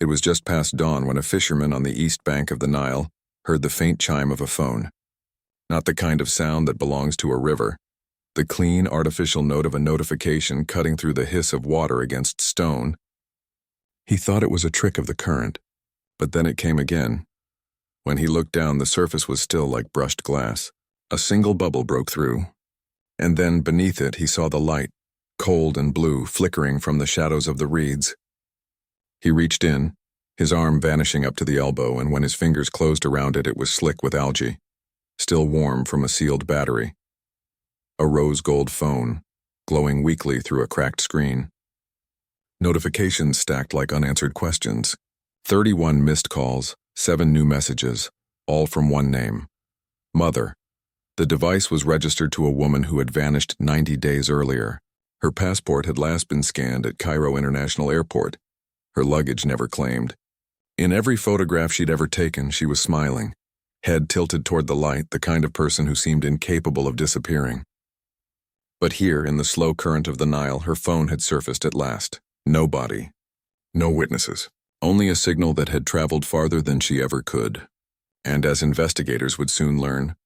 It was just past dawn when a fisherman on the east bank of the Nile heard the faint chime of a phone. Not the kind of sound that belongs to a river. The clean, artificial note of a notification cutting through the hiss of water against stone. He thought it was a trick of the current, but then it came again. When he looked down, the surface was still like brushed glass. A single bubble broke through. And then, beneath it, he saw the light, cold and blue, flickering from the shadows of the reeds. He reached in, his arm vanishing up to the elbow, and when his fingers closed around it, it was slick with algae, still warm from a sealed battery. A rose-gold phone, glowing weakly through a cracked screen. Notifications stacked like unanswered questions. 31 missed calls, 7 new messages, all from one name. Mother. The device was registered to a woman who had vanished 90 days earlier. Her passport had last been scanned at Cairo International Airport. Her luggage never claimed. In every photograph she'd ever taken, she was smiling, head tilted toward the light, the kind of person who seemed incapable of disappearing. But here, in the slow current of the Nile, her phone had surfaced at last. No body. No witnesses. Only a signal that had traveled farther than she ever could. And as investigators would soon learn,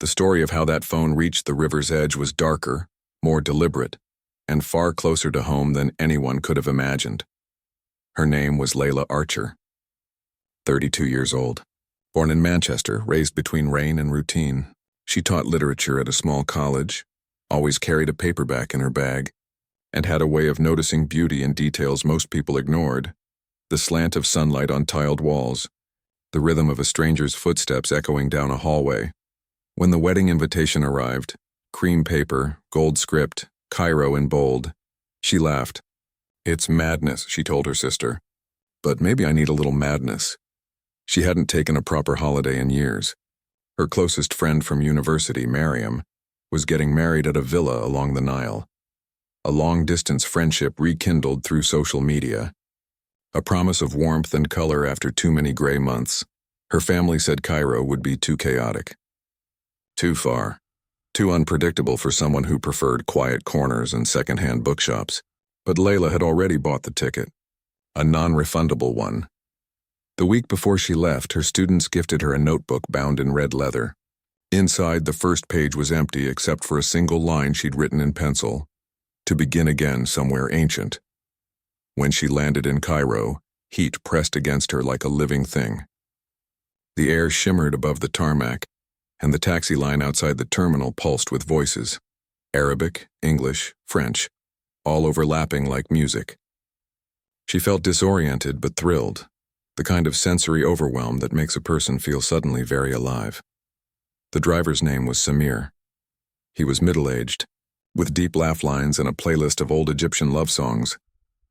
the story of how that phone reached the river's edge was darker, more deliberate, and far closer to home than anyone could have imagined. Her name was Layla Archer. 32 years old. Born in Manchester, raised between rain and routine. She taught literature at a small college, always carried a paperback in her bag, and had a way of noticing beauty in details most people ignored. The slant of sunlight on tiled walls, the rhythm of a stranger's footsteps echoing down a hallway. When the wedding invitation arrived, cream paper, gold script, Cairo in bold, she laughed. "It's madness," she told her sister. "But maybe I need a little madness." She hadn't taken a proper holiday in years. Her closest friend from university, Miriam, was getting married at a villa along the Nile. A long-distance friendship rekindled through social media. A promise of warmth and color after too many gray months. Her family said Cairo would be too chaotic. Too far. Too unpredictable for someone who preferred quiet corners and second-hand bookshops. But Layla had already bought the ticket. A non-refundable one. The week before she left, her students gifted her a notebook bound in red leather. Inside, the first page was empty except for a single line she'd written in pencil. To begin again somewhere ancient. When she landed in Cairo, heat pressed against her like a living thing. The air shimmered above the tarmac, and the taxi line outside the terminal pulsed with voices. Arabic, English, French, all overlapping like music. She felt disoriented but thrilled, the kind of sensory overwhelm that makes a person feel suddenly very alive. The driver's name was Samir. He was middle-aged, with deep laugh lines and a playlist of old Egyptian love songs,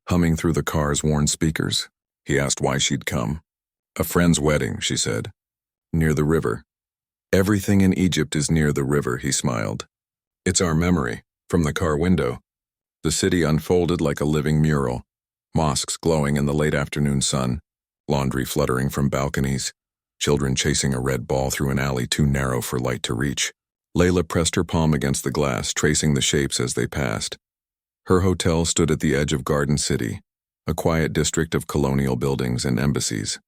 humming through the car's worn speakers. He asked why she'd come. "A friend's wedding," she said. "Near the river." "Everything in Egypt is near the river," he smiled. "It's our memory, from the car window." The city unfolded like a living mural, mosques glowing in the late afternoon sun, laundry fluttering from balconies, children chasing a red ball through an alley too narrow for light to reach. Layla pressed her palm against the glass, tracing the shapes as they passed. Her hotel stood at the edge of Garden City, a quiet district of colonial buildings and embassies.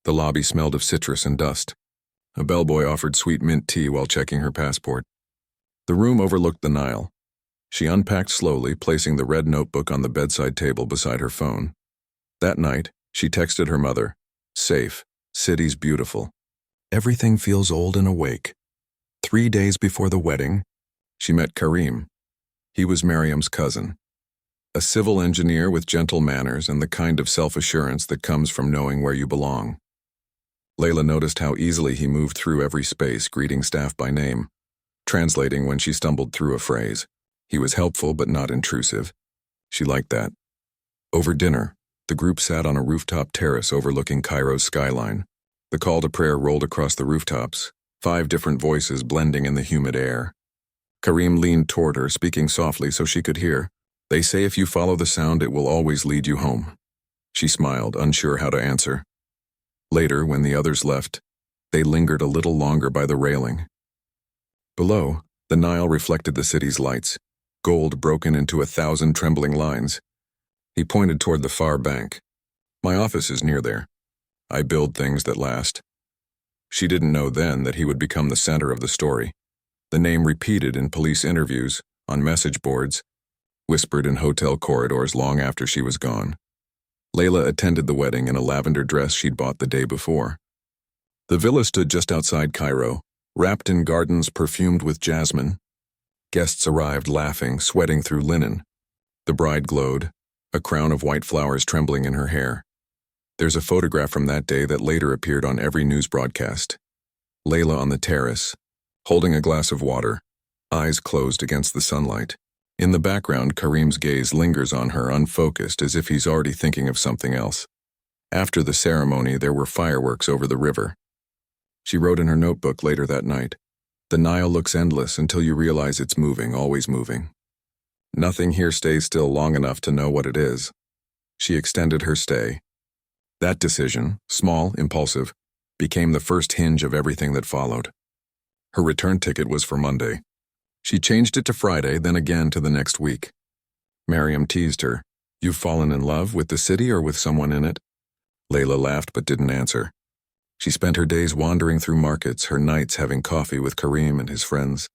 The lobby smelled of citrus and dust. A bellboy offered sweet mint tea while checking her passport. The room overlooked the Nile. She unpacked slowly, placing the red notebook on the bedside table beside her phone. That night, she texted her mother, "Safe, city's beautiful. Everything feels old and awake." 3 days before the wedding, she met Karim. He was Miriam's cousin. A civil engineer with gentle manners and the kind of self-assurance that comes from knowing where you belong. Layla noticed how easily he moved through every space, greeting staff by name, translating when she stumbled through a phrase. He was helpful but not intrusive. She liked that. Over dinner, the group sat on a rooftop terrace overlooking Cairo's skyline. The call to prayer rolled across the rooftops, 5 different voices blending in the humid air. Karim leaned toward her, speaking softly so she could hear. "They say if you follow the sound, it will always lead you home." She smiled, unsure how to answer. Later, when the others left, they lingered a little longer by the railing. Below, the Nile reflected the city's lights, gold broken into 1,000 trembling lines. He pointed toward the far bank. My office is near there. I build things that last. She didn't know then that he would become the center of the story. The name repeated in police interviews, on message boards, whispered in hotel corridors long after she was gone. Layla attended the wedding in a lavender dress she'd bought the day before. The villa stood just outside Cairo, wrapped in gardens perfumed with jasmine. Guests arrived laughing, sweating through linen. The bride glowed, a crown of white flowers trembling in her hair. There's a photograph from that day that later appeared on every news broadcast. Layla on the terrace, holding a glass of water, eyes closed against the sunlight. In the background, Kareem's gaze lingers on her, unfocused, as if he's already thinking of something else. After the ceremony, there were fireworks over the river. She wrote in her notebook later that night, "The Nile looks endless until you realize it's moving, always moving. Nothing here stays still long enough to know what it is." She extended her stay. That decision, small, impulsive, became the first hinge of everything that followed. Her return ticket was for Monday. She changed it to Friday, then again to the next week. Miriam teased her, "You've fallen in love with the city or with someone in it?" Layla laughed but didn't answer. She spent her days wandering through markets, her nights having coffee with Kareem and his friends.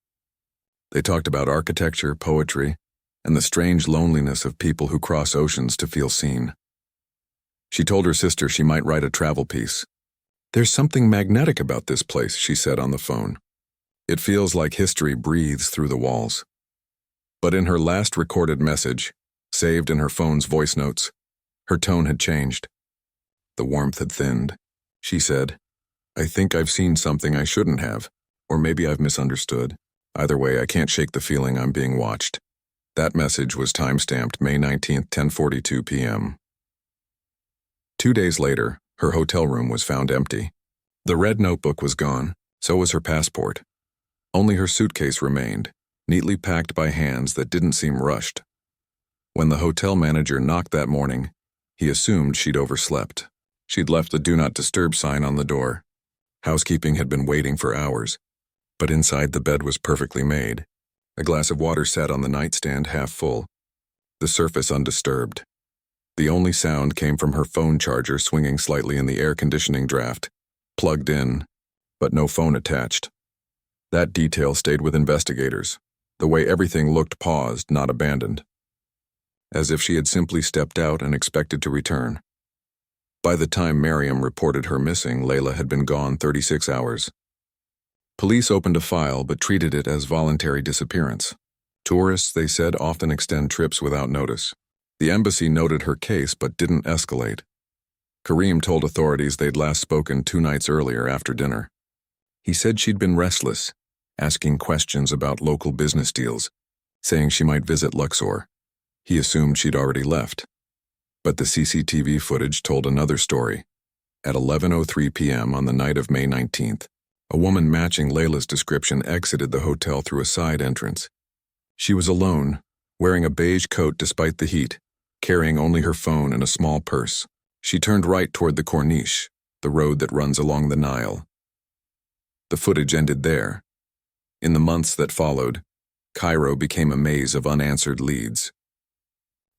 They talked about architecture, poetry, and the strange loneliness of people who cross oceans to feel seen. She told her sister she might write a travel piece. "There's something magnetic about this place," she said on the phone. "It feels like history breathes through the walls." But in her last recorded message, saved in her phone's voice notes, her tone had changed. The warmth had thinned. She said, "I think I've seen something I shouldn't have, or maybe I've misunderstood. Either way, I can't shake the feeling I'm being watched." That message was time-stamped May 19th, 10:42 p.m. 2 days later, her hotel room was found empty. The red notebook was gone, so was her passport. Only her suitcase remained, neatly packed by hands that didn't seem rushed. When the hotel manager knocked that morning, he assumed she'd overslept. She'd left the Do Not Disturb sign on the door. Housekeeping had been waiting for hours, but inside the bed was perfectly made. A glass of water sat on the nightstand half full, the surface undisturbed. The only sound came from her phone charger swinging slightly in the air conditioning draft, plugged in, but no phone attached. That detail stayed with investigators, the way everything looked paused, not abandoned. As if she had simply stepped out and expected to return. By the time Miriam reported her missing, Layla had been gone 36 hours. Police opened a file but treated it as voluntary disappearance. Tourists, they said, often extend trips without notice. The embassy noted her case but didn't escalate. Kareem told authorities they'd last spoken 2 nights earlier after dinner. He said she'd been restless, asking questions about local business deals, saying she might visit Luxor. He assumed she'd already left. But the CCTV footage told another story. At 11:03 p.m. on the night of May 19th, a woman matching Layla's description exited the hotel through a side entrance. She was alone, wearing a beige coat despite the heat, carrying only her phone and a small purse. She turned right toward the Corniche, the road that runs along the Nile. The footage ended there. In the months that followed, Cairo became a maze of unanswered leads.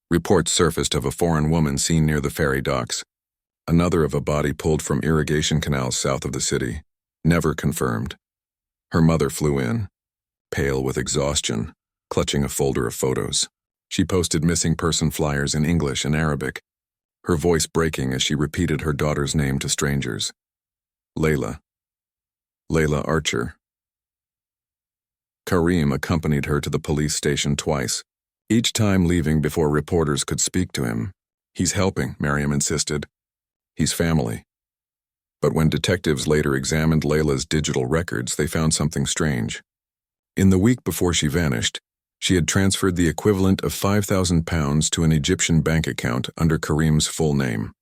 Reports surfaced of a foreign woman seen near the ferry docks, another of a body pulled from irrigation canals south of the city, never confirmed. Her mother flew in, pale with exhaustion, clutching a folder of photos. She posted missing person flyers in English and Arabic, her voice breaking as she repeated her daughter's name to strangers. Layla. Layla Archer. Kareem accompanied her to the police station twice, each time leaving before reporters could speak to him. "He's helping," Miriam insisted. "He's family." But when detectives later examined Layla's digital records, they found something strange. In the week before she vanished, she had transferred the equivalent of £5,000 to an Egyptian bank account under Kareem's full name.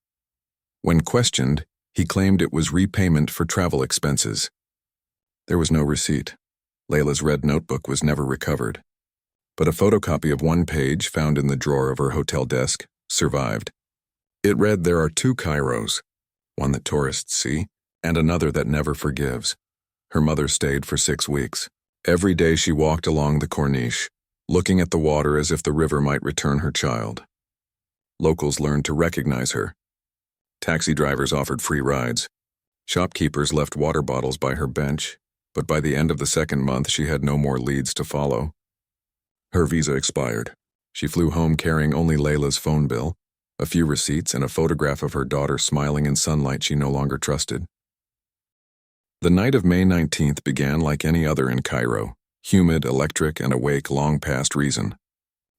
When questioned, he claimed it was repayment for travel expenses. There was no receipt. Layla's red notebook was never recovered. But a photocopy of one page found in the drawer of her hotel desk survived. It read, "There are 2 Cairos, one that tourists see, and another that never forgives." Her mother stayed for 6 weeks. Every day she walked along the Corniche, looking at the water as if the river might return her child. Locals learned to recognize her. Taxi drivers offered free rides. Shopkeepers left water bottles by her bench, but by the end of the second month she had no more leads to follow. Her visa expired. She flew home carrying only Layla's phone bill, a few receipts, and a photograph of her daughter smiling in sunlight she no longer trusted. The night of May 19th began like any other in Cairo, humid, electric, and awake long past reason.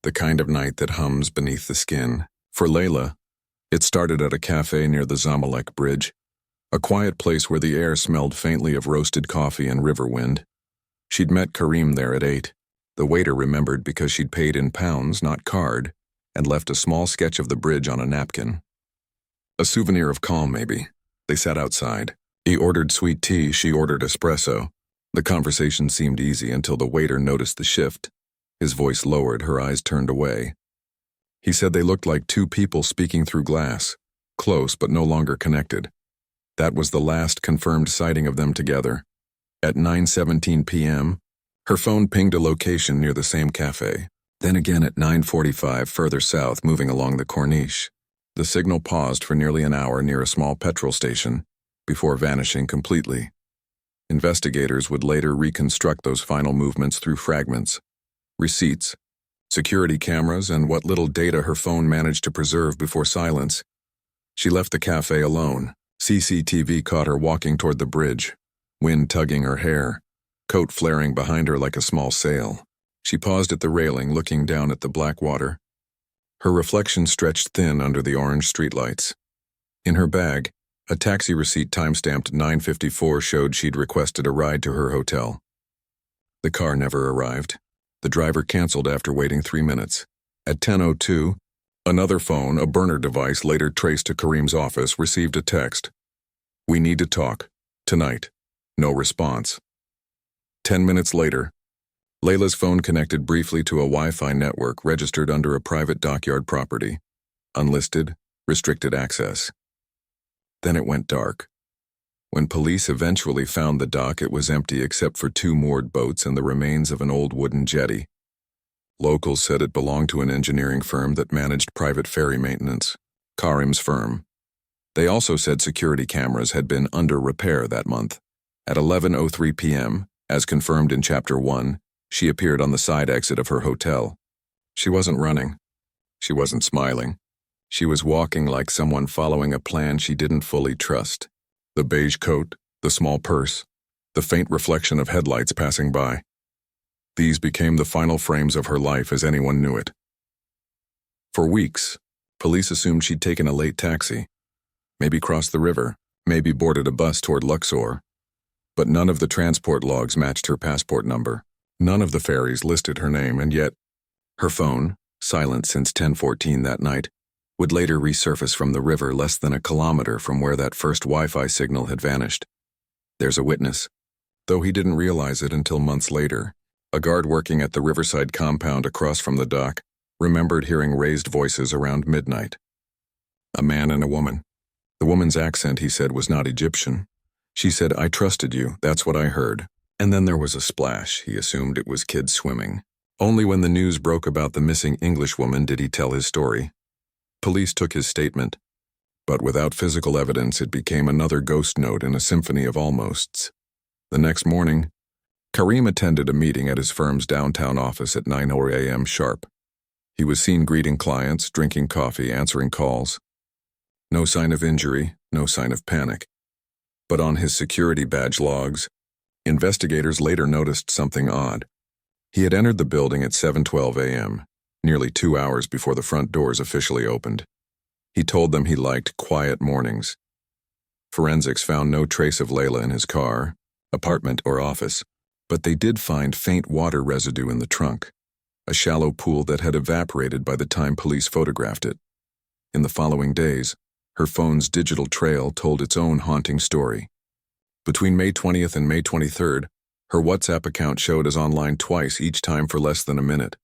The kind of night that hums beneath the skin. For Layla, it started at a cafe near the Zamalek Bridge, a quiet place where the air smelled faintly of roasted coffee and river wind. She'd met Karim there at 8. The waiter remembered because she'd paid in pounds, not card, and left a small sketch of the bridge on a napkin. A souvenir of calm, maybe. They sat outside. He ordered sweet tea, she ordered espresso. The conversation seemed easy until the waiter noticed the shift. His voice lowered, her eyes turned away. He said they looked like two people speaking through glass, close but no longer connected. That was the last confirmed sighting of them together. At 9:17 p.m., her phone pinged a location near the same cafe. Then again at 9:45 further south, moving along the Corniche. The signal paused for nearly an hour near a small petrol station, before vanishing completely. Investigators would later reconstruct those final movements through fragments, receipts, security cameras, and what little data her phone managed to preserve before silence. She left the cafe alone. CCTV caught her walking toward the bridge, wind tugging her hair, coat flaring behind her like a small sail. She paused at the railing, looking down at the black water. Her reflection stretched thin under the orange streetlights. In her bag, a taxi receipt timestamped 9:54 showed she'd requested a ride to her hotel. The car never arrived. The driver canceled after waiting 3 minutes. At 10:02, another phone, a burner device later traced to Karim's office, received a text. "We need to talk. Tonight." No response. 10 minutes later, Layla's phone connected briefly to a Wi-Fi network registered under a private dockyard property. Unlisted, restricted access. Then it went dark. When police eventually found the dock, it was empty except for 2 moored boats and the remains of an old wooden jetty. Locals said it belonged to an engineering firm that managed private ferry maintenance, Karim's firm. They also said security cameras had been under repair that month. At 11:03 p.m., as confirmed in Chapter 1, she appeared on the side exit of her hotel. She wasn't running. She wasn't smiling. She was walking like someone following a plan she didn't fully trust. The beige coat, the small purse, the faint reflection of headlights passing by. These became the final frames of her life as anyone knew it. For weeks, police assumed she'd taken a late taxi, maybe crossed the river, maybe boarded a bus toward Luxor. But none of the transport logs matched her passport number. None of the ferries listed her name, and yet her phone, silent since 10:14 that night, would later resurface from the river less than a kilometer from where that first Wi-Fi signal had vanished. There's a witness, though he didn't realize it until months later. A guard working at the riverside compound across from the dock remembered hearing raised voices around midnight. A man and a woman. The woman's accent, he said, was not Egyptian. She said, "I trusted you, that's what I heard." And then there was a splash. He assumed it was kids swimming. Only when the news broke about the missing Englishwoman did he tell his story. Police took his statement, but without physical evidence it became another ghost note in a symphony of almosts. The next morning, Karim attended a meeting at his firm's downtown office at 9 a.m. sharp. He was seen greeting clients, drinking coffee, answering calls. No sign of injury, no sign of panic. But on his security badge logs, investigators later noticed something odd. He had entered the building at 7:12 a.m., nearly 2 hours before the front doors officially opened. He told them he liked quiet mornings. Forensics found no trace of Layla in his car, apartment, or office, but they did find faint water residue in the trunk, a shallow pool that had evaporated by the time police photographed it. In the following days, her phone's digital trail told its own haunting story. Between May 20th and May 23rd, her WhatsApp account showed as online twice, each time for less than a minute.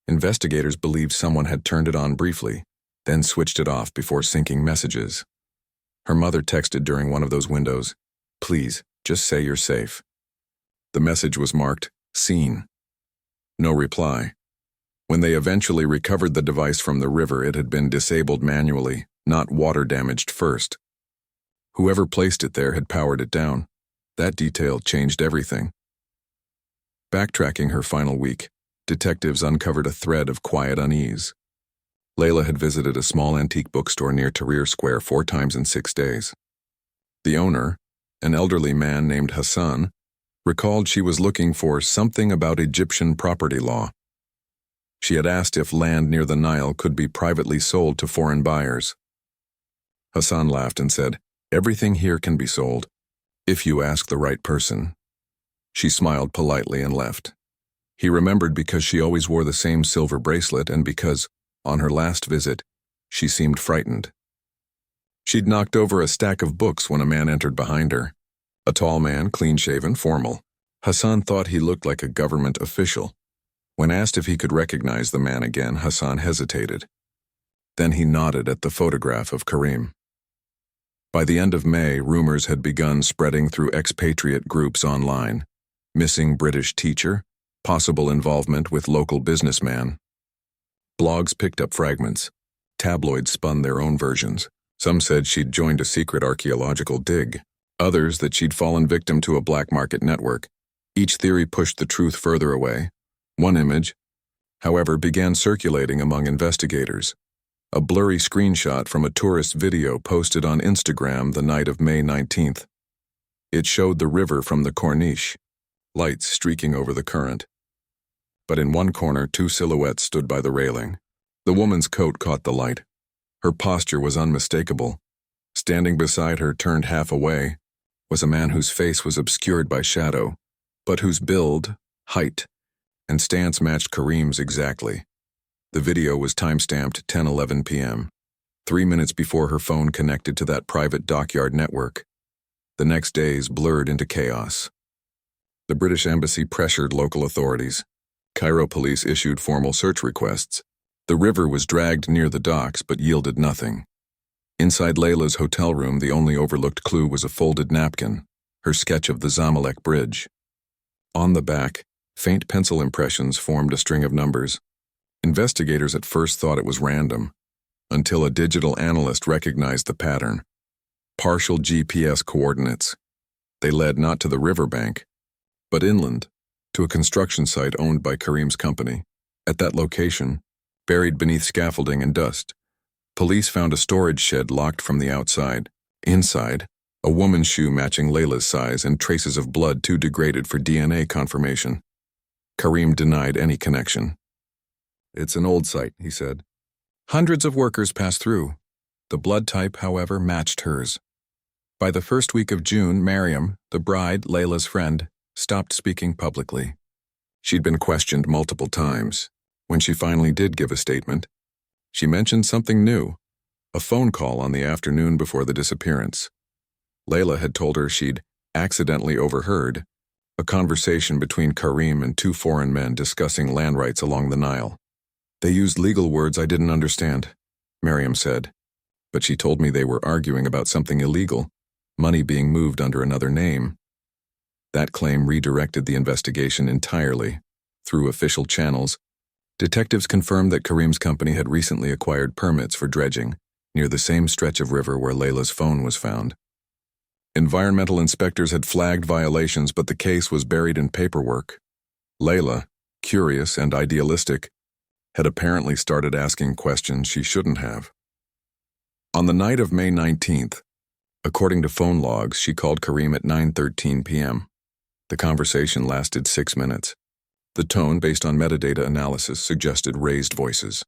Investigators believed someone had turned it on briefly, then switched it off before syncing messages. Her mother texted during one of those windows, "Please, just say you're safe." The message was marked, "Seen." No reply. When they eventually recovered the device from the river, it had been disabled manually, not water-damaged first. Whoever placed it there had powered it down. That detail changed everything. Backtracking her final week, detectives uncovered a thread of quiet unease. Layla had visited a small antique bookstore near Tahrir Square 4 times in 6 days. The owner, an elderly man named Hassan, recalled she was looking for something about Egyptian property law. She had asked if land near the Nile could be privately sold to foreign buyers. Hassan laughed and said, "Everything here can be sold, if you ask the right person." She smiled politely and left. He remembered because she always wore the same silver bracelet and because, on her last visit, she seemed frightened. She'd knocked over a stack of books when a man entered behind her. A tall man, clean-shaven, formal. Hassan thought he looked like a government official. When asked if he could recognize the man again, Hassan hesitated. Then he nodded at the photograph of Karim. By the end of May, rumors had begun spreading through expatriate groups online. Missing British teacher, possible involvement with local businessman. Blogs picked up fragments. Tabloids spun their own versions. Some said she'd joined a secret archaeological dig. Others that she'd fallen victim to a black market network. Each theory pushed the truth further away. One image, however, began circulating among investigators. A blurry screenshot from a tourist video posted on Instagram the night of May 19th. It showed the river from the Corniche, lights streaking over the current. But in one corner, 2 silhouettes stood by the railing. The woman's coat caught the light. Her posture was unmistakable. Standing beside her, turned half away, was a man whose face was obscured by shadow, but whose build, height, and stance matched Karim's exactly. The video was time-stamped 10:11 p.m., 3 minutes before her phone connected to that private dockyard network. The next days blurred into chaos. The British Embassy pressured local authorities. Cairo police issued formal search requests. The river was dragged near the docks but yielded nothing. Inside Layla's hotel room, the only overlooked clue was a folded napkin, her sketch of the Zamalek Bridge. On the back, faint pencil impressions formed a string of numbers. Investigators at first thought it was random, until a digital analyst recognized the pattern. Partial GPS coordinates. They led not to the riverbank, but inland, to a construction site owned by Karim's company. At that location, buried beneath scaffolding and dust, police found a storage shed locked from the outside. Inside, a woman's shoe matching Layla's size and traces of blood too degraded for DNA confirmation. Karim denied any connection. "It's an old site," he said. Hundreds of workers passed through. The blood type, however, matched hers. By the first week of June, Mariam, the bride, Layla's friend, stopped speaking publicly. She'd been questioned multiple times. When she finally did give a statement, she mentioned something new, a phone call on the afternoon before the disappearance. Layla had told her she'd accidentally overheard a conversation between Karim and 2 foreign men discussing land rights along the Nile. "They used legal words I didn't understand," Mariam said, "but she told me they were arguing about something illegal, money being moved under another name." That claim redirected the investigation entirely. Through official channels, detectives confirmed that Karim's company had recently acquired permits for dredging near the same stretch of river where Layla's phone was found. Environmental inspectors had flagged violations, but the case was buried in paperwork. Layla, curious and idealistic, had apparently started asking questions she shouldn't have. On the night of May 19th, according to phone logs, she called Karim at 9:13 p.m. The conversation lasted 6 minutes. The tone, based on metadata analysis, suggested raised voices.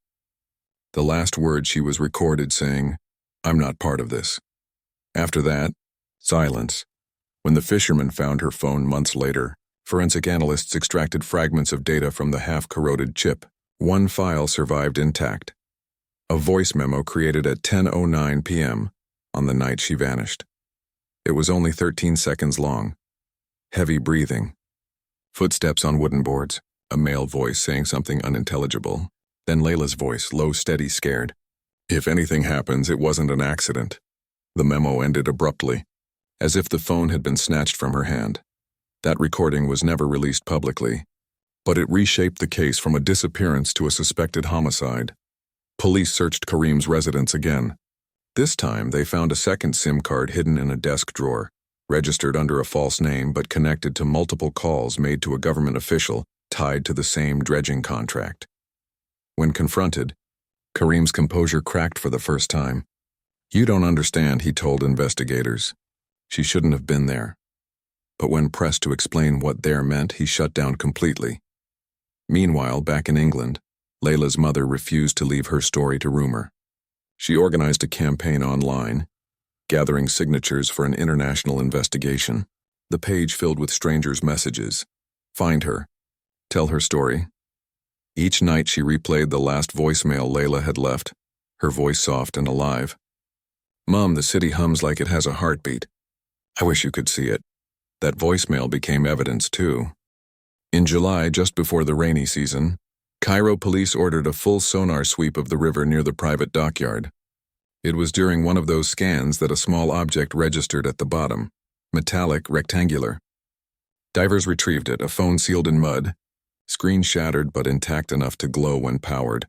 The last word she was recorded saying, "I'm not part of this." After that, silence. When the fisherman found her phone months later, forensic analysts extracted fragments of data from the half-corroded chip. One file survived intact. A voice memo created at 10:09 p.m. on the night she vanished. It was only 13 seconds long. Heavy breathing. Footsteps on wooden boards. A male voice saying something unintelligible. Then Layla's voice, low, steady, scared. "If anything happens, it wasn't an accident." The memo ended abruptly, as if the phone had been snatched from her hand. That recording was never released publicly, but it reshaped the case from a disappearance to a suspected homicide. Police searched Karim's residence again. This time, they found a second SIM card hidden in a desk drawer, registered under a false name but connected to multiple calls made to a government official tied to the same dredging contract. When confronted, Kareem's composure cracked for the first time. "You don't understand," he told investigators. "She shouldn't have been there." But when pressed to explain what there meant, he shut down completely. Meanwhile, back in England, Layla's mother refused to leave her story to rumor. She organized a campaign online, gathering signatures for an international investigation. The page filled with strangers' messages. Find her. Tell her story. Each night she replayed the last voicemail Layla had left, her voice soft and alive. "Mom, the city hums like it has a heartbeat. I wish you could see it." That voicemail became evidence too. In July, just before the rainy season, Cairo police ordered a full sonar sweep of the river near the private dockyard. It was during one of those scans that a small object registered at the bottom, metallic, rectangular. Divers retrieved it, a phone sealed in mud, screen shattered but intact enough to glow when powered.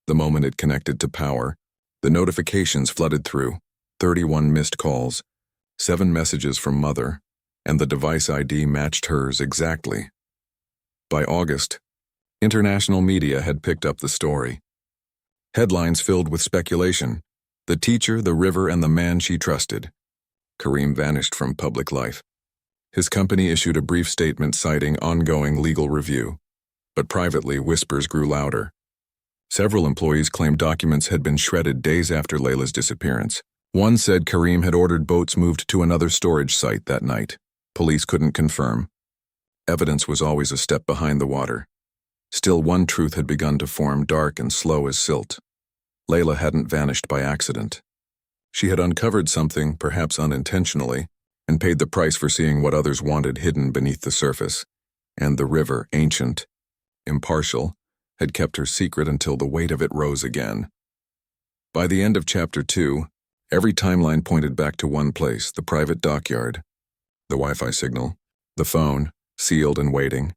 The moment it connected to power, the notifications flooded through, 31 missed calls, 7 messages from Mother, and the device ID matched hers exactly. By August, international media had picked up the story. Headlines filled with speculation. The teacher, the river, and the man she trusted. Kareem vanished from public life. His company issued a brief statement citing ongoing legal review. But privately, whispers grew louder. Several employees claimed documents had been shredded days after Layla's disappearance. One said Kareem had ordered boats moved to another storage site that night. Police couldn't confirm. Evidence was always a step behind the water. Still, one truth had begun to form, dark and slow as silt. Layla hadn't vanished by accident. She had uncovered something, perhaps unintentionally, and paid the price for seeing what others wanted hidden beneath the surface. And the river, ancient, impartial, had kept her secret until the weight of it rose again. By the end of Chapter 2, every timeline pointed back to one place, the private dockyard. The Wi-Fi signal, the phone, sealed and waiting.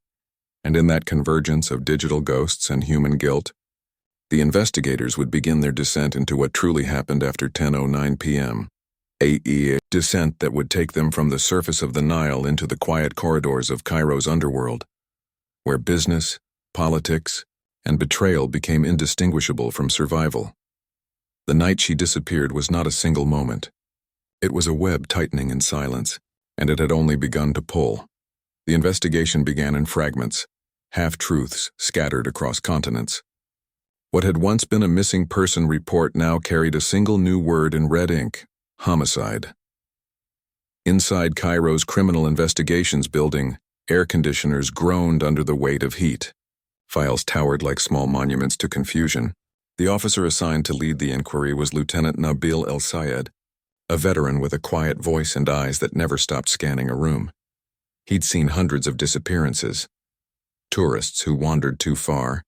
And in that convergence of digital ghosts and human guilt, the investigators would begin their descent into what truly happened after 10:09 p.m. A descent that would take them from the surface of the Nile into the quiet corridors of Cairo's underworld, where business, politics, and betrayal became indistinguishable from survival. The night she disappeared was not a single moment. It was a web tightening in silence, and it had only begun to pull. The investigation began in fragments, half-truths scattered across continents. What had once been a missing person report now carried a single new word in red ink: homicide. Inside Cairo's Criminal Investigations building, air conditioners groaned under the weight of heat. Files towered like small monuments to confusion. The officer assigned to lead the inquiry was Lieutenant Nabil El-Sayed, a veteran with a quiet voice and eyes that never stopped scanning a room. He'd seen hundreds of disappearances. Tourists who wandered too far,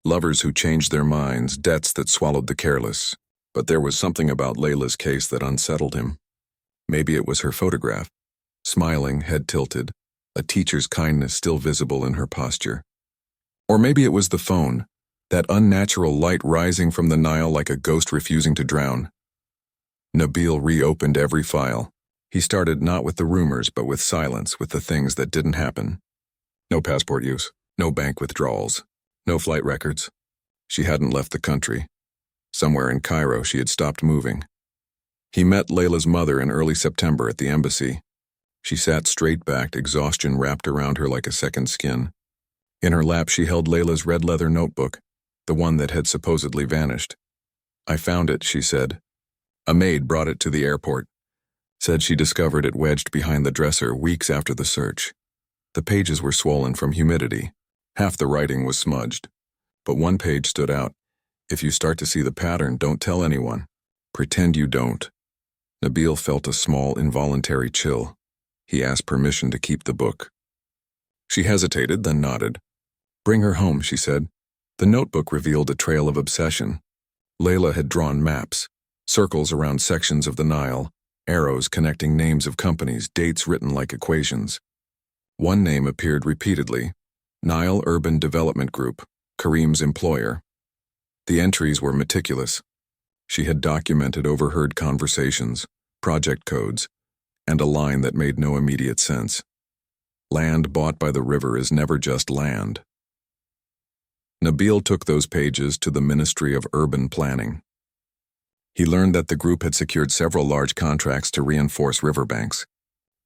lovers who changed their minds, debts that swallowed the careless. But there was something about Layla's case that unsettled him. Maybe it was her photograph, smiling, head tilted, a teacher's kindness still visible in her posture. Or maybe it was the phone, that unnatural light rising from the Nile like a ghost refusing to drown. Nabil reopened every file. He started not with the rumors, but with silence, with the things that didn't happen. No passport use, no bank withdrawals, no flight records. She hadn't left the country. Somewhere in Cairo, she had stopped moving. He met Layla's mother in early September at the embassy. She sat straight-backed, exhaustion wrapped around her like a second skin. In her lap, she held Layla's red leather notebook, the one that had supposedly vanished. "I found it," she said. "A maid brought it to the airport. Said she discovered it wedged behind the dresser weeks after the search." The pages were swollen from humidity. Half the writing was smudged. But one page stood out. "If you start to see the pattern, don't tell anyone. Pretend you don't." Nabil felt a small, involuntary chill. He asked permission to keep the book. She hesitated, then nodded. "Bring her home," she said. The notebook revealed a trail of obsession. Layla had drawn maps, circles around sections of the Nile, arrows connecting names of companies, dates written like equations. One name appeared repeatedly: Nile Urban Development Group, Kareem's employer. The entries were meticulous. She had documented overheard conversations, project codes, and a line that made no immediate sense. Land bought by the river is never just land. Nabil took those pages to the Ministry of Urban Planning. He learned that the group had secured several large contracts to reinforce riverbanks,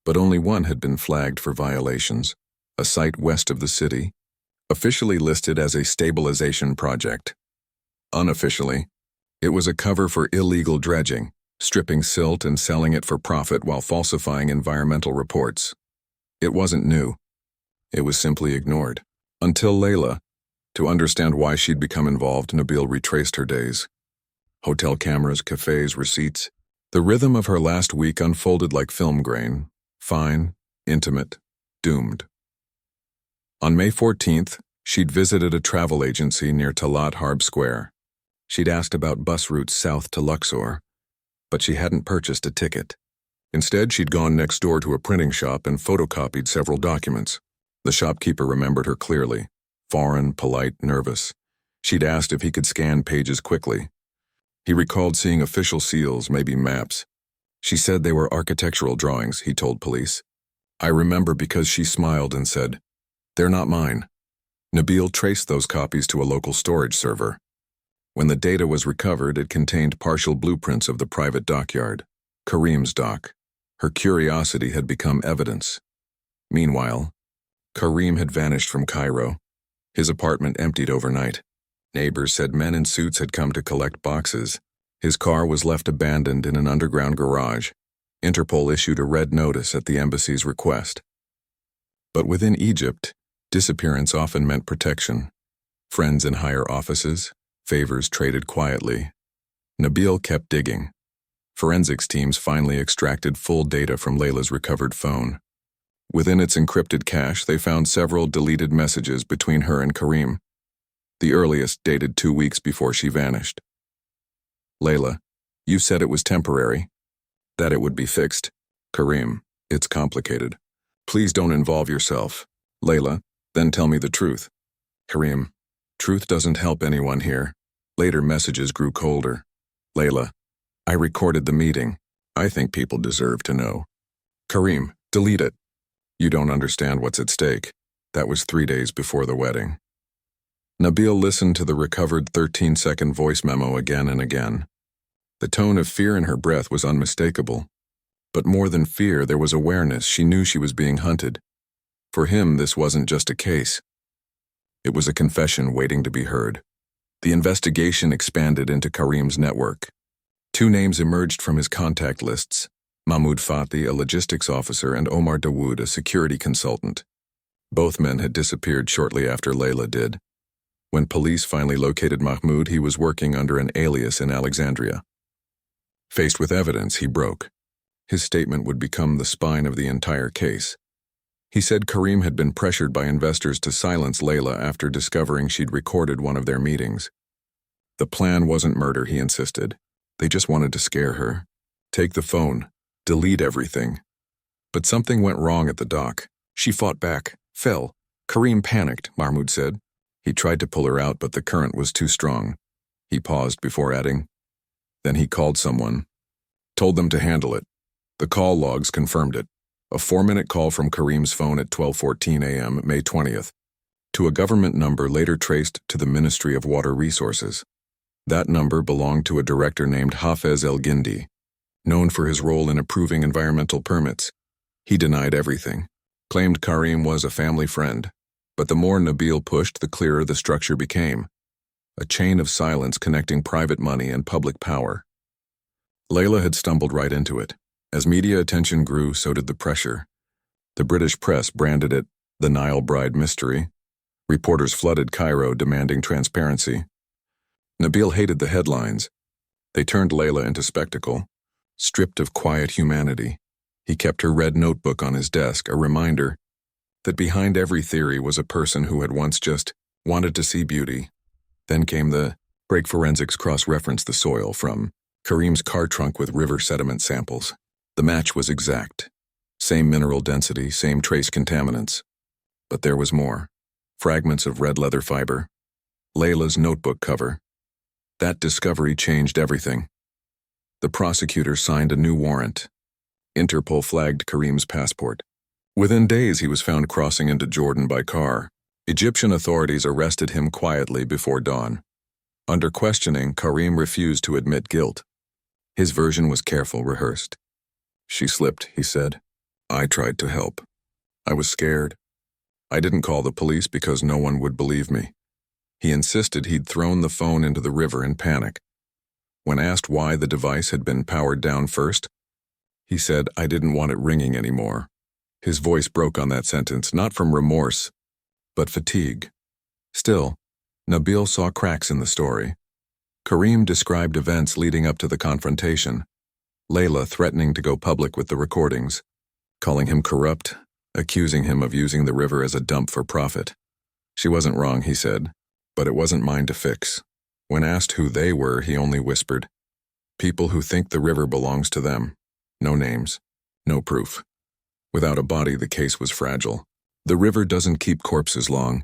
but only one had been flagged for violations, a site west of the city, officially listed as a stabilization project. Unofficially, it was a cover for illegal dredging, stripping silt and selling it for profit while falsifying environmental reports. It wasn't new. It was simply ignored. Until Layla. To understand why she'd become involved, Nabil retraced her days. Hotel cameras, cafes, receipts. The rhythm of her last week unfolded like film grain. Fine, intimate, doomed. On May 14th, she'd visited a travel agency near Talat Harb Square. She'd asked about bus routes south to Luxor, but she hadn't purchased a ticket. Instead, she'd gone next door to a printing shop and photocopied several documents. The shopkeeper remembered her clearly. Foreign, polite, nervous. She'd asked if he could scan pages quickly. He recalled seeing official seals, maybe maps. She said they were architectural drawings, he told police. I remember because she smiled and said, "They're not mine." Nabil traced those copies to a local storage server. When the data was recovered, it contained partial blueprints of the private dockyard, Karim's dock. Her curiosity had become evidence. Meanwhile, Karim had vanished from Cairo. His apartment emptied overnight. Neighbors said men in suits had come to collect boxes. His car was left abandoned in an underground garage. Interpol issued a red notice at the embassy's request. But within Egypt, disappearance often meant protection. Friends in higher offices, favors traded quietly. Nabil kept digging. Forensics teams finally extracted full data from Layla's recovered phone. Within its encrypted cache, they found several deleted messages between her and Karim. The earliest dated 2 weeks before she vanished. Layla, you said it was temporary, that it would be fixed. Karim, it's complicated. Please don't involve yourself. Layla, then tell me the truth. Karim, truth doesn't help anyone here. Later messages grew colder. Layla, I recorded the meeting. I think people deserve to know. Karim, delete it. You don't understand what's at stake. That was 3 days before the wedding. Nabil listened to the recovered 13-second voice memo again and again. The tone of fear in her breath was unmistakable. But more than fear, there was awareness. She knew she was being hunted. For him, this wasn't just a case. It was a confession waiting to be heard. The investigation expanded into Karim's network. 2 names emerged from his contact lists. Mahmoud Fatih, a logistics officer, and Omar Dawood, a security consultant. Both men had disappeared shortly after Layla did. When police finally located Mahmoud, he was working under an alias in Alexandria. Faced with evidence, he broke. His statement would become the spine of the entire case. He said Karim had been pressured by investors to silence Layla after discovering she'd recorded one of their meetings. The plan wasn't murder, he insisted. They just wanted to scare her. Take the phone. Delete everything. But something went wrong at the dock. She fought back, fell. Karim panicked, Mahmoud said. He tried to pull her out, but the current was too strong. He paused before adding. Then he called someone. Told them to handle it. The call logs confirmed it. A 4-minute call from Karim's phone at 12:14 a.m., May 20th, to a government number later traced to the Ministry of Water Resources. That number belonged to a director named Hafez El-Gindi, known for his role in approving environmental permits. He denied everything, claimed Karim was a family friend, but the more Nabil pushed, the clearer the structure became. A chain of silence connecting private money and public power. Layla had stumbled right into it. As media attention grew, so did the pressure. The British press branded it the Nile Bride mystery. Reporters flooded Cairo demanding transparency. Nabil hated the headlines. They turned Layla into spectacle. Stripped of quiet humanity, he kept her red notebook on his desk, a reminder that behind every theory was a person who had once just wanted to see beauty. Then came the break. Forensics cross-referenced the soil from Karim's car trunk with river sediment samples. The match was exact. Same mineral density, same trace contaminants. But there was more. Fragments of red leather fiber. Layla's notebook cover. That discovery changed everything. The prosecutor signed a new warrant. Interpol flagged Karim's passport. Within days, he was found crossing into Jordan by car. Egyptian authorities arrested him quietly before dawn. Under questioning, Karim refused to admit guilt. His version was careful, rehearsed. "She slipped," he said. "I tried to help. I was scared. I didn't call the police because no one would believe me." He insisted he'd thrown the phone into the river in panic. When asked why the device had been powered down first, he said, "I didn't want it ringing anymore." His voice broke on that sentence, not from remorse, but fatigue. Still, Nabil saw cracks in the story. Karim described events leading up to the confrontation. Layla threatening to go public with the recordings, calling him corrupt, accusing him of using the river as a dump for profit. She wasn't wrong, he said, but it wasn't mine to fix. When asked who they were, he only whispered, "People who think the river belongs to them. No names, no proof." Without a body, the case was fragile. The river doesn't keep corpses long.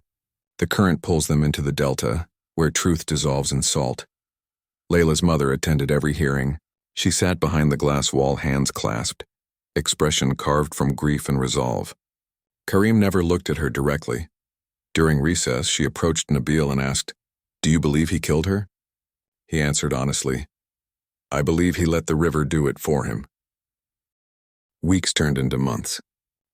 The current pulls them into the delta, where truth dissolves in salt. Layla's mother attended every hearing. She sat behind the glass wall, hands clasped, expression carved from grief and resolve. Karim never looked at her directly. During recess, she approached Nabil and asked, "Do you believe he killed her?" He answered honestly, "I believe he let the river do it for him." Weeks turned into months.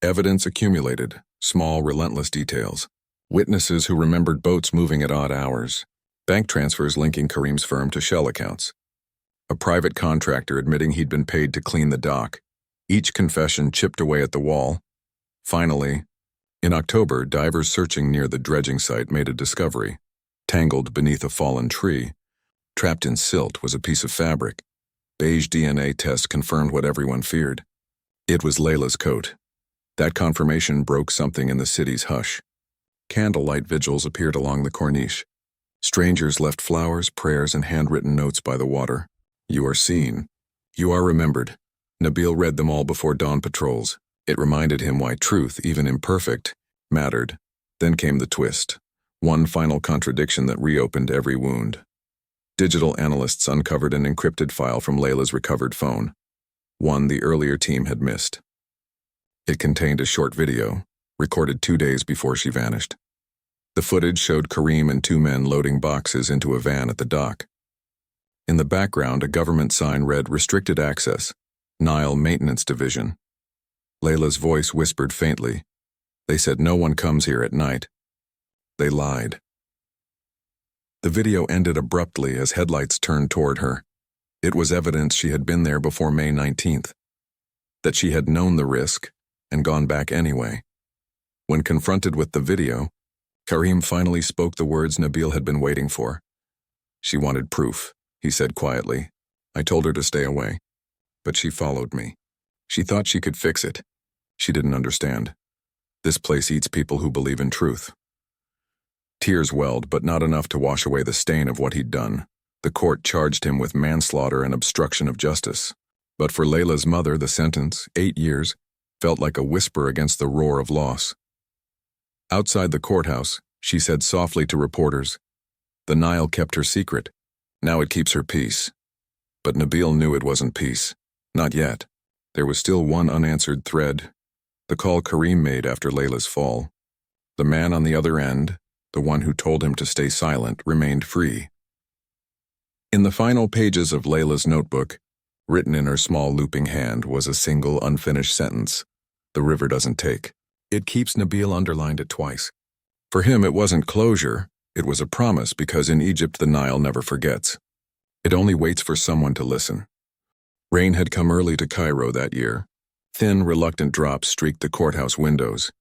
Evidence accumulated, small, relentless details. Witnesses who remembered boats moving at odd hours. Bank transfers linking Karim's firm to shell accounts. A private contractor admitting he'd been paid to clean the dock. Each confession chipped away at the wall. Finally, in October, divers searching near the dredging site made a discovery. Tangled beneath a fallen tree, trapped in silt, was a piece of fabric. Beige DNA test confirmed what everyone feared. It was Layla's coat. That confirmation broke something in the city's hush. Candlelight vigils appeared along the corniche. Strangers left flowers, prayers, and handwritten notes by the water. "You are seen. You are remembered." Nabil read them all before dawn patrols. It reminded him why truth, even imperfect, mattered. Then came the twist. One final contradiction that reopened every wound. Digital analysts uncovered an encrypted file from Layla's recovered phone. One the earlier team had missed. It contained a short video, recorded 2 days before she vanished. The footage showed Karim and two men loading boxes into a van at the dock. In the background, a government sign read, "Restricted Access, Nile Maintenance Division." Layla's voice whispered faintly, "They said no one comes here at night." They lied. The video ended abruptly as headlights turned toward her. It was evidence she had been there before May 19th, that she had known the risk and gone back anyway. When confronted with the video, Karim finally spoke the words Nabil had been waiting for. "She wanted proof," he said quietly. "I told her to stay away, but she followed me. She thought she could fix it. She didn't understand. This place eats people who believe in truth." Tears welled, but not enough to wash away the stain of what he'd done. The court charged him with manslaughter and obstruction of justice. But for Layla's mother, the sentence, 8 years, felt like a whisper against the roar of loss. Outside the courthouse, she said softly to reporters, "The Nile kept her secret. Now it keeps her peace." But Nabil knew it wasn't peace. Not yet. There was still one unanswered thread. The call Karim made after Layla's fall. The man on the other end, the one who told him to stay silent, remained free. In the final pages of Layla's notebook, written in her small looping hand, was a single unfinished sentence. "The river doesn't take." It keeps. Nabil underlined it twice. For him, it wasn't closure. It was a promise, because in Egypt the Nile never forgets. It only waits for someone to listen. Rain had come early to Cairo that year. Thin, reluctant drops streaked the courthouse windows,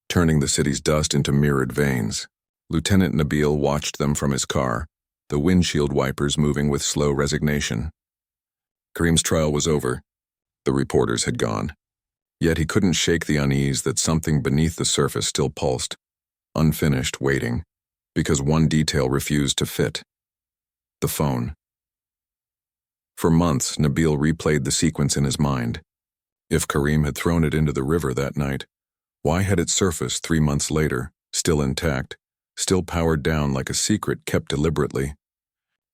turning the city's dust into mirrored veins. Lieutenant Nabil watched them from his car, the windshield wipers moving with slow resignation. Karim's trial was over. The reporters had gone. Yet he couldn't shake the unease that something beneath the surface still pulsed, unfinished, waiting, because one detail refused to fit. The phone. For months, Nabil replayed the sequence in his mind. If Karim had thrown it into the river that night, why had it surfaced 3 months later, still intact, still powered down like a secret kept deliberately?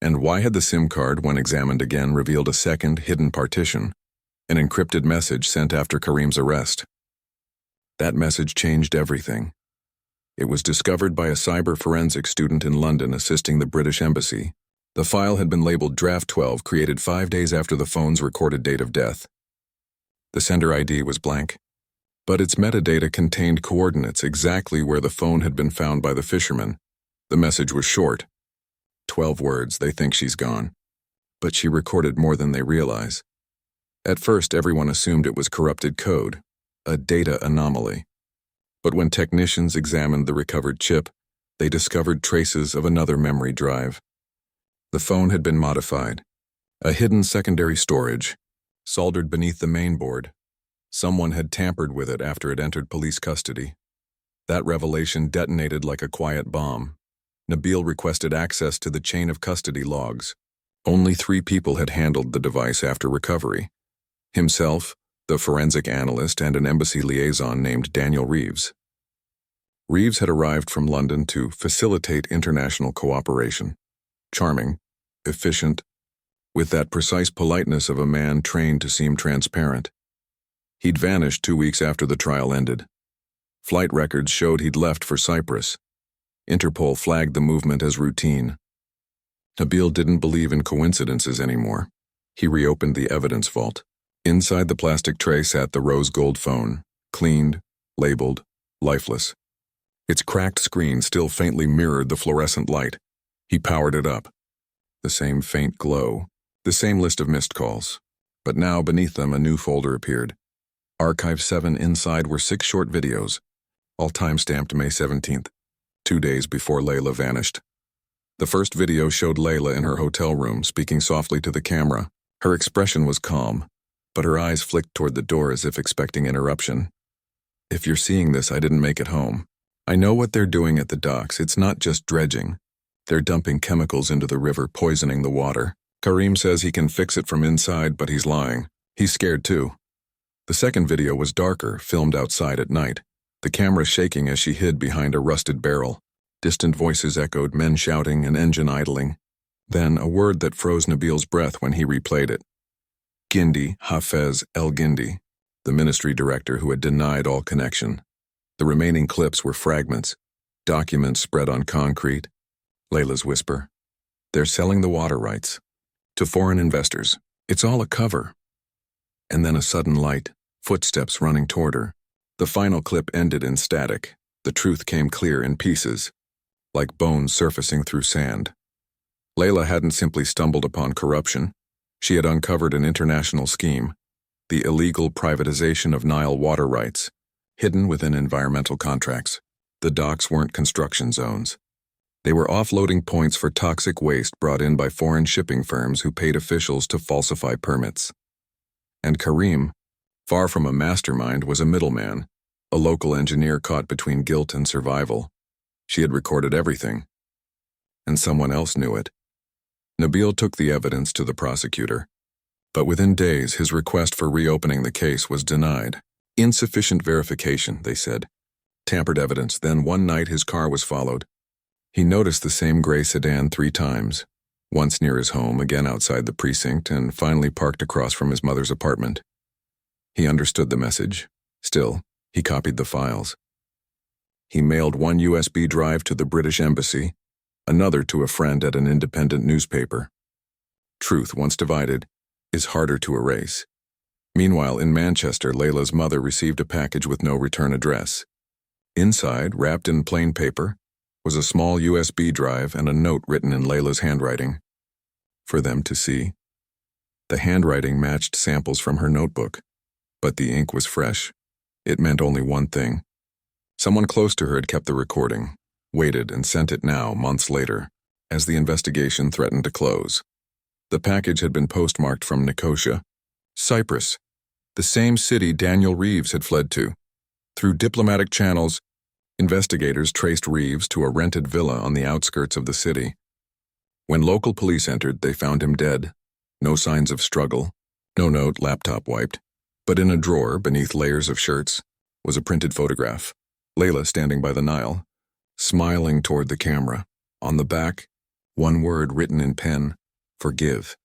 And why had the SIM card, when examined again, revealed a second, hidden partition, an encrypted message sent after Karim's arrest? That message changed everything. It was discovered by a cyber forensic student in London assisting the British Embassy. The file had been labeled Draft 12, created 5 days after the phone's recorded date of death. The sender ID was blank, but its metadata contained coordinates exactly where the phone had been found by the fisherman. The message was short. 12 words, "They think she's gone." But she recorded more than they realize. At first, everyone assumed it was corrupted code, a data anomaly. But when technicians examined the recovered chip, they discovered traces of another memory drive. The phone had been modified, a hidden secondary storage, soldered beneath the main board. Someone had tampered with it after it entered police custody. That revelation detonated like a quiet bomb. Nabil requested access to the chain of custody logs. Only 3 people had handled the device after recovery: himself, the forensic analyst, and an embassy liaison named Daniel Reeves. Reeves had arrived from London to facilitate international cooperation. Charming, efficient, with that precise politeness of a man trained to seem transparent. He'd vanished 2 weeks after the trial ended. Flight records showed he'd left for Cyprus. Interpol flagged the movement as routine. Nabil didn't believe in coincidences anymore. He reopened the evidence vault. Inside the plastic tray sat the rose gold phone, cleaned, labeled, lifeless. Its cracked screen still faintly mirrored the fluorescent light. He powered it up. The same faint glow, the same list of missed calls. But now beneath them a new folder appeared. Archive 7. Inside were 6 short videos, all time-stamped May 17th, 2 days before Layla vanished. The first video showed Layla in her hotel room, speaking softly to the camera. Her expression was calm, but her eyes flicked toward the door as if expecting interruption. "If you're seeing this, I didn't make it home. I know what they're doing at the docks. It's not just dredging. They're dumping chemicals into the river, poisoning the water. Karim says he can fix it from inside, but he's lying. He's scared too." The second video was darker, filmed outside at night, the camera shaking as she hid behind a rusted barrel. Distant voices echoed, men shouting, an engine idling. Then a word that froze Nabil's breath when he replayed it. Gindi, Hafez El Gindi, the ministry director who had denied all connection. The remaining clips were fragments, documents spread on concrete. Layla's whisper. "They're selling the water rights to foreign investors. It's all a cover." And then a sudden light, footsteps running toward her. The final clip ended in static. The truth came clear in pieces, like bones surfacing through sand. Layla hadn't simply stumbled upon corruption. She had uncovered an international scheme, the illegal privatization of Nile water rights, hidden within environmental contracts. The docks weren't construction zones. They were offloading points for toxic waste brought in by foreign shipping firms who paid officials to falsify permits. And Karim, far from a mastermind, was a middleman, a local engineer caught between guilt and survival. She had recorded everything, and someone else knew it. Nabil took the evidence to the prosecutor, but within days his request for reopening the case was denied. Insufficient verification, they said. Tampered evidence. Then one night his car was followed. He noticed the same gray sedan 3 times, once near his home, again outside the precinct, and finally parked across from his mother's apartment. He understood the message. Still, he copied the files. He mailed one USB drive to the British Embassy, another to a friend at an independent newspaper. Truth, once divided, is harder to erase. Meanwhile, in Manchester, Layla's mother received a package with no return address. Inside, wrapped in plain paper, was a small USB drive and a note written in Layla's handwriting. For them to see. The handwriting matched samples from her notebook, but the ink was fresh. It meant only one thing. Someone close to her had kept the recording, waited, and sent it now, months later, as the investigation threatened to close. The package had been postmarked from Nicosia, Cyprus, the same city Daniel Reeves had fled to. Through diplomatic channels, investigators traced Reeves to a rented villa on the outskirts of the city. When local police entered, they found him dead. No signs of struggle, no note, laptop wiped. But in a drawer, beneath layers of shirts, was a printed photograph. Layla standing by the Nile, smiling toward the camera. On the back, One word written in pen: forgive.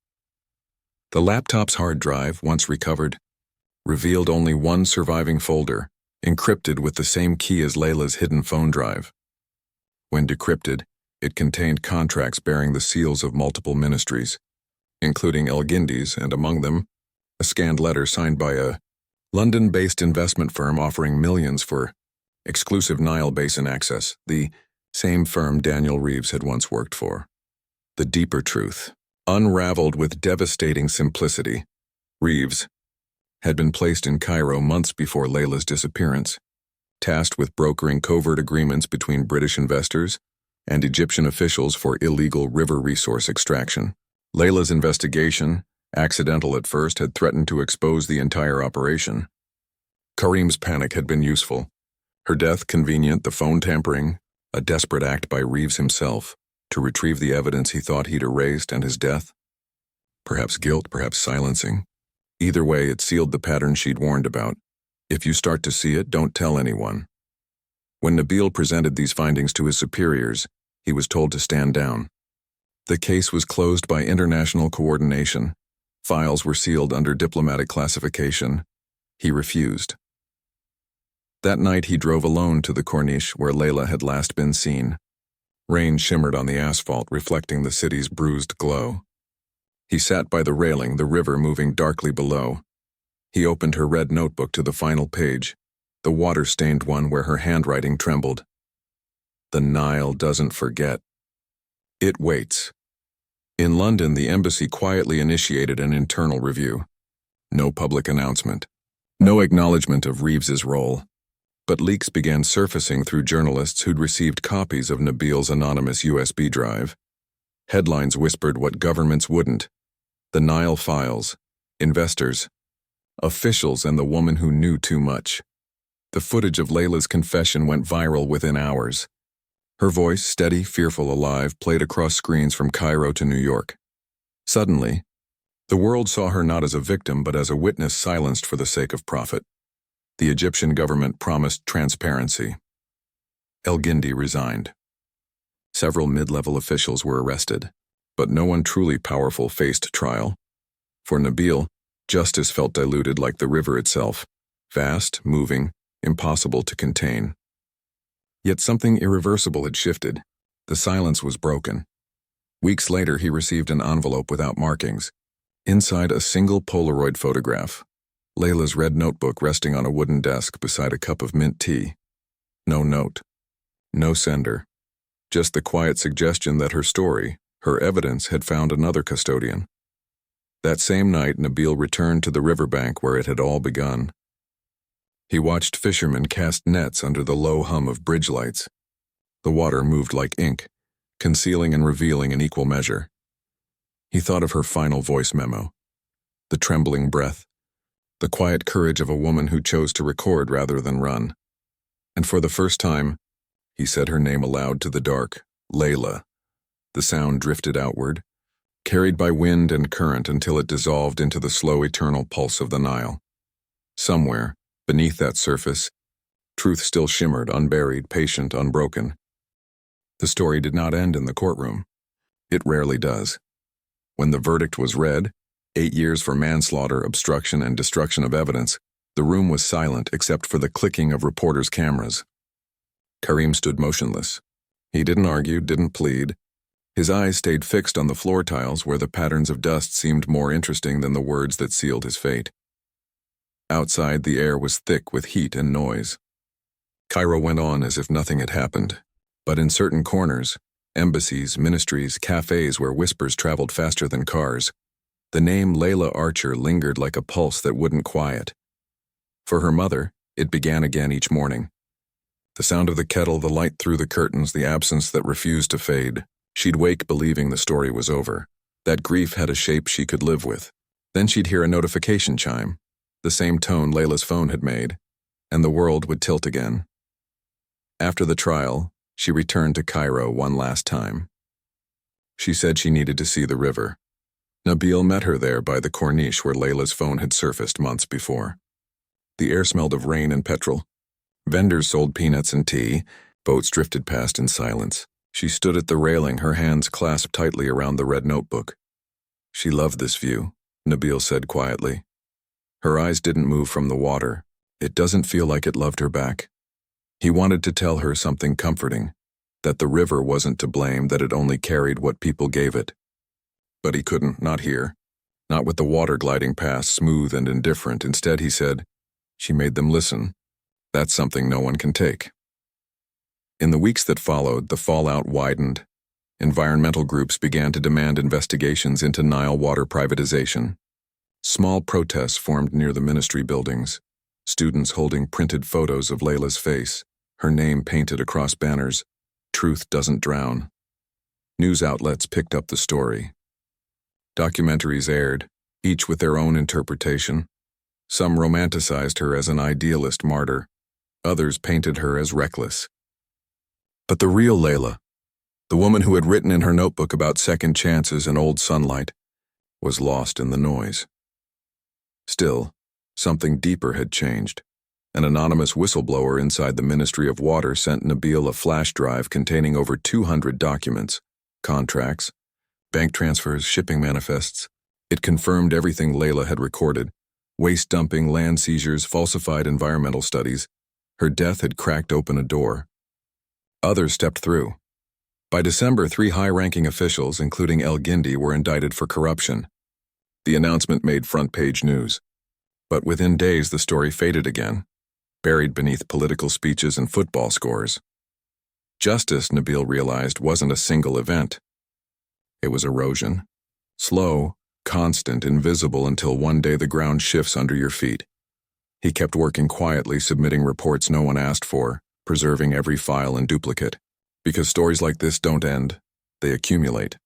The laptop's hard drive, once recovered, revealed only one surviving folder, encrypted with the same key as Layla's hidden phone drive. When decrypted, it contained contracts bearing the seals of multiple ministries, including El Guindy's, and among them, a scanned letter signed by a London-based investment firm offering millions for exclusive Nile Basin access, the same firm Daniel Reeves had once worked for. The deeper truth, unraveled with devastating simplicity. Reeves had been placed in Cairo months before Layla's disappearance, tasked with brokering covert agreements between British investors and Egyptian officials for illegal river resource extraction. Layla's investigation, accidental at first, had threatened to expose the entire operation. Karim's panic had been useful. Her death convenient, the phone tampering, a desperate act by Reeves himself to retrieve the evidence he thought he'd erased, and his death. Perhaps guilt, perhaps silencing. Either way, it sealed the pattern she'd warned about. If you start to see it, don't tell anyone. When Nabil presented these findings to his superiors, he was told to stand down. The case was closed by international coordination. Files were sealed under diplomatic classification. He refused. That night he drove alone to the Corniche where Layla had last been seen. Rain shimmered on the asphalt, reflecting the city's bruised glow. He sat by the railing, the river moving darkly below. He opened her red notebook to the final page, the water-stained one where her handwriting trembled. The Nile doesn't forget. It waits. In London, the embassy quietly initiated an internal review. No public announcement. No acknowledgement of Reeves's role. But leaks began surfacing through journalists who'd received copies of Nabil's anonymous USB drive. Headlines whispered what governments wouldn't. The Nile files, investors, officials, and the woman who knew too much. The footage of Layla's confession went viral within hours. Her voice, steady, fearful, alive, played across screens from Cairo to New York. Suddenly, the world saw her not as a victim but as a witness silenced for the sake of profit. The Egyptian government promised transparency. El Guindy resigned. Several mid-level officials were arrested, but no one truly powerful faced trial. For Nabil, justice felt diluted like the river itself, vast, moving, impossible to contain. Yet something irreversible had shifted. The silence was broken. Weeks later, he received an envelope without markings. Inside, a single Polaroid photograph. Layla's red notebook resting on a wooden desk beside a cup of mint tea. No note. No sender. Just the quiet suggestion that her story, her evidence, had found another custodian. That same night, Nabil returned to the riverbank where it had all begun. He watched fishermen cast nets under the low hum of bridge lights. The water moved like ink, concealing and revealing in equal measure. He thought of her final voice memo. The trembling breath. The quiet courage of a woman who chose to record rather than run. And for the first time, he said her name aloud to the dark, Layla. The sound drifted outward, carried by wind and current until it dissolved into the slow eternal pulse of the Nile. Somewhere, beneath that surface, truth still shimmered, unburied, patient, unbroken. The story did not end in the courtroom. It rarely does. When the verdict was read, 8 years for manslaughter, obstruction, and destruction of evidence, the room was silent except for the clicking of reporters' cameras. Karim stood motionless. He didn't argue, didn't plead. His eyes stayed fixed on the floor tiles where the patterns of dust seemed more interesting than the words that sealed his fate. Outside, the air was thick with heat and noise. Cairo went on as if nothing had happened, but in certain corners, embassies, ministries, cafes where whispers traveled faster than cars, the name Layla Archer lingered like a pulse that wouldn't quiet. For her mother, it began again each morning. The sound of the kettle, the light through the curtains, the absence that refused to fade. She'd wake believing the story was over, that grief had a shape she could live with. Then she'd hear a notification chime, the same tone Layla's phone had made, and the world would tilt again. After the trial, she returned to Cairo one last time. She said she needed to see the river. Nabil met her there by the Corniche where Layla's phone had surfaced months before. The air smelled of rain and petrol. Vendors sold peanuts and tea. Boats drifted past in silence. She stood at the railing, her hands clasped tightly around the red notebook. She loved this view, Nabil said quietly. Her eyes didn't move from the water. It doesn't feel like it loved her back. He wanted to tell her something comforting, that the river wasn't to blame, that it only carried what people gave it. But he couldn't, not here. Not with the water gliding past, smooth and indifferent. Instead, he said, she made them listen. That's something no one can take. In the weeks that followed, the fallout widened. Environmental groups began to demand investigations into Nile water privatization. Small protests formed near the ministry buildings, students holding printed photos of Layla's face, her name painted across banners, "Truth doesn't drown." News outlets picked up the story. Documentaries aired, each with their own interpretation. Some romanticized her as an idealist martyr. Others painted her as reckless. But the real Layla, the woman who had written in her notebook about second chances and old sunlight, was lost in the noise. Still, something deeper had changed. An anonymous whistleblower inside the Ministry of Water sent Nabil a flash drive containing over 200 documents, contracts, bank transfers, shipping manifests. It confirmed everything Layla had recorded: waste dumping, land seizures, falsified environmental studies. Her death had cracked open a door. Others stepped through. By December, 3 high-ranking officials, including El Guindi, were indicted for corruption. The announcement made front-page news. But within days, the story faded again, buried beneath political speeches and football scores. Justice, Nabil realized, wasn't a single event. It was erosion. Slow, constant, invisible, until one day the ground shifts under your feet. He kept working quietly, submitting reports no one asked for, preserving every file in duplicate. Because stories like this don't end, they accumulate.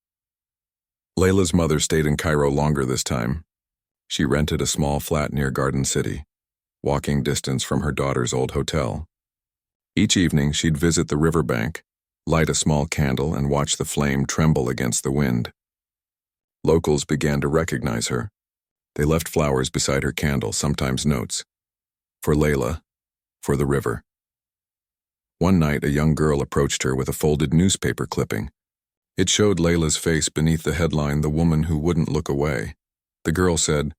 Layla's mother stayed in Cairo longer this time. She rented a small flat near Garden City, walking distance from her daughter's old hotel. Each evening, she'd visit the riverbank, light a small candle, and watch the flame tremble against the wind. Locals began to recognize her. They left flowers beside her candle, sometimes notes. For Layla, for the river. One night, a young girl approached her with a folded newspaper clipping. It showed Layla's face beneath the headline, "The Woman Who Wouldn't Look Away." The girl said,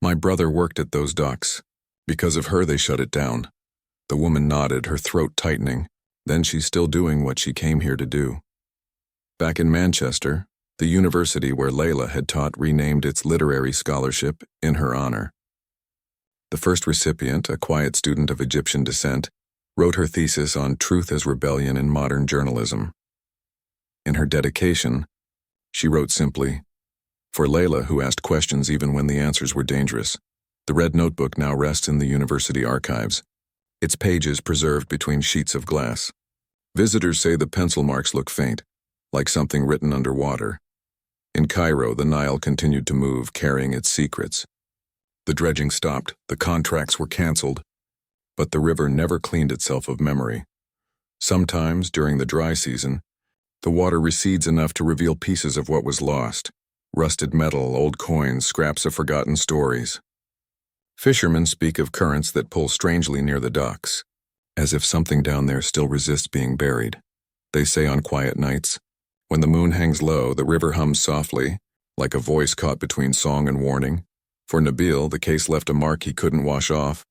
"My brother worked at those docks. Because of her, they shut it down." The woman nodded, her throat tightening. Then she's still doing what she came here to do. Back in Manchester, the university where Layla had taught renamed its literary scholarship in her honor. The first recipient, a quiet student of Egyptian descent, wrote her thesis on truth as rebellion in modern journalism. In her dedication, she wrote simply, "For Layla, who asked questions even when the answers were dangerous." The red notebook now rests in the university archives, its pages preserved between sheets of glass. Visitors say the pencil marks look faint, like something written underwater. In Cairo, the Nile continued to move, carrying its secrets. The dredging stopped, the contracts were canceled, but the river never cleaned itself of memory. Sometimes, during the dry season, the water recedes enough to reveal pieces of what was lost: rusted metal, old coins, scraps of forgotten stories. Fishermen speak of currents that pull strangely near the docks, as if something down there still resists being buried. They say on quiet nights, when the moon hangs low, the river hums softly, like a voice caught between song and warning. For Nabil, the case left a mark he couldn't wash off.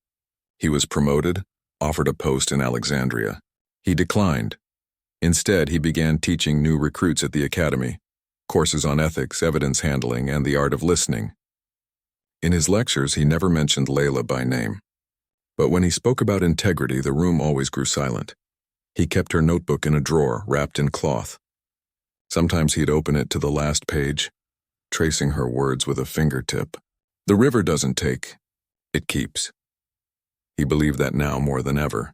He was promoted, offered a post in Alexandria. He declined. Instead, he began teaching new recruits at the academy, courses on ethics, evidence handling, and the art of listening. In his lectures, he never mentioned Layla by name. But when he spoke about integrity, the room always grew silent. He kept her notebook in a drawer, wrapped in cloth. Sometimes he'd open it to the last page, tracing her words with a fingertip. The river doesn't take, it keeps. He believed that now more than ever.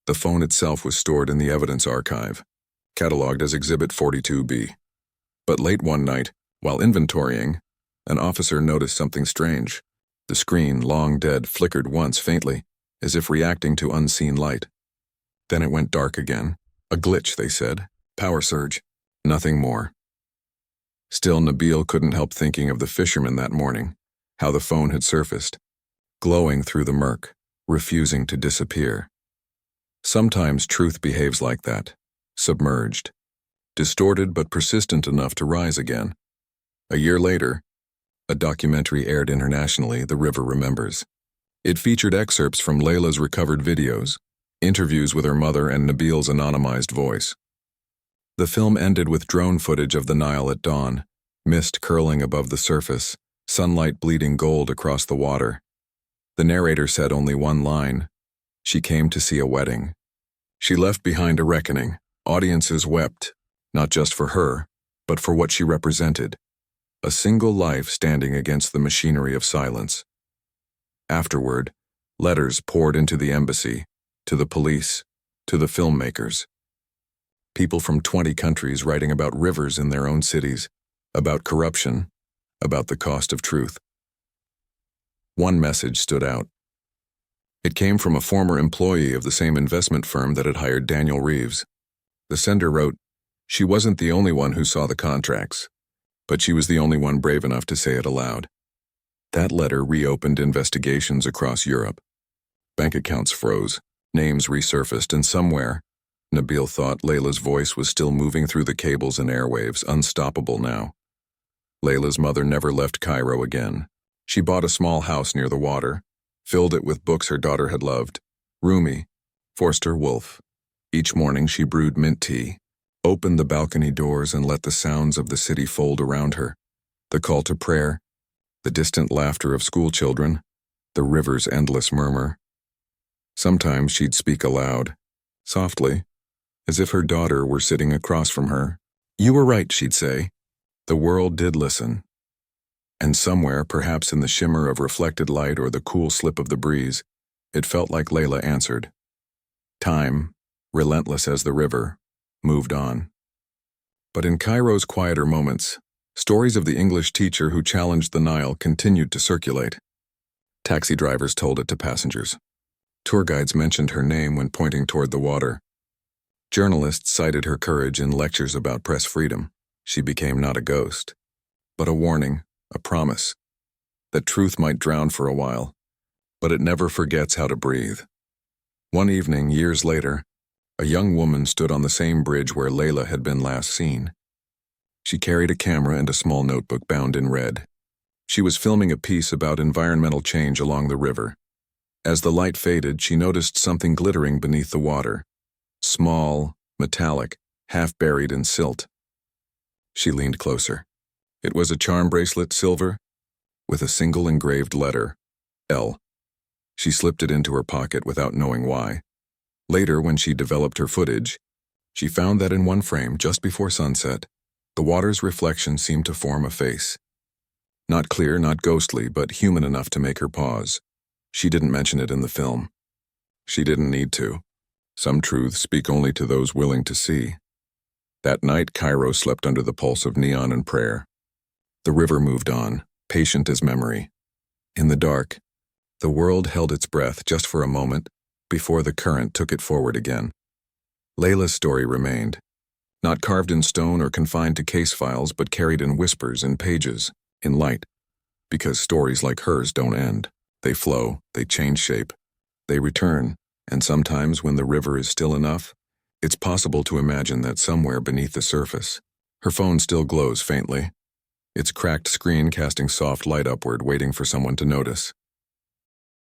The phone itself was stored in the evidence archive, catalogued as Exhibit 42B. But late one night, while inventorying, an officer noticed something strange. The screen, long dead, flickered once faintly, as if reacting to unseen light. Then it went dark again. A glitch, they said. Power surge. Nothing more. Still, Nabil couldn't help thinking of the fisherman that morning, how the phone had surfaced, glowing through the murk, refusing to disappear. Sometimes truth behaves like that, submerged, distorted but persistent enough to rise again. A year later, a documentary aired internationally, The River Remembers. It featured excerpts from Layla's recovered videos, interviews with her mother, and Nabil's anonymized voice. The film ended with drone footage of the Nile at dawn, mist curling above the surface, sunlight bleeding gold across the water. The narrator said only one line: "She came to see a wedding." She left behind a reckoning. Audiences wept, not just for her, but for what she represented. A single life standing against the machinery of silence. Afterward, letters poured into the embassy, to the police, to the filmmakers. People from 20 countries writing about rivers in their own cities, about corruption, about the cost of truth. One message stood out. It came from a former employee of the same investment firm that had hired Daniel Reeves. The sender wrote, "She wasn't the only one who saw the contracts, but she was the only one brave enough to say it aloud." That letter reopened investigations across Europe. Bank accounts froze, names resurfaced, and somewhere, Nabil thought, Layla's voice was still moving through the cables and airwaves, unstoppable now. Layla's mother never left Cairo again. She bought a small house near the water, filled it with books her daughter had loved. Rumi, Forster Wolf. Each morning she brewed mint tea, opened the balcony doors, and let the sounds of the city fold around her. The call to prayer, the distant laughter of schoolchildren, the river's endless murmur. Sometimes she'd speak aloud, softly, as if her daughter were sitting across from her. "You were right," she'd say. The world did listen. And somewhere, perhaps in the shimmer of reflected light or the cool slip of the breeze, it felt like Layla answered. Time, relentless as the river, moved on. But in Cairo's quieter moments, stories of the English teacher who challenged the Nile continued to circulate. Taxi drivers told it to passengers. Tour guides mentioned her name when pointing toward the water. Journalists cited her courage in lectures about press freedom. She became not a ghost, but a warning, a promise, that truth might drown for a while, but it never forgets how to breathe. One evening, years later, a young woman stood on the same bridge where Layla had been last seen. She carried a camera and a small notebook bound in red. She was filming a piece about environmental change along the river. As the light faded, she noticed something glittering beneath the water. Small, metallic, half buried in silt. She leaned closer. It was a charm bracelet, silver, with a single engraved letter, L. She slipped it into her pocket without knowing why. Later, when she developed her footage, she found that in one frame, just before sunset, the water's reflection seemed to form a face. Not clear, not ghostly, but human enough to make her pause. She didn't mention it in the film. She didn't need to. Some truths speak only to those willing to see. That night, Cairo slept under the pulse of neon and prayer. The river moved on, patient as memory. In the dark, the world held its breath just for a moment before the current took it forward again. Layla's story remained, not carved in stone or confined to case files, but carried in whispers, in pages, in light, because stories like hers don't end. They flow, they change shape, they return, and sometimes when the river is still enough, it's possible to imagine that somewhere beneath the surface, her phone still glows faintly, its cracked screen casting soft light upward, waiting for someone to notice.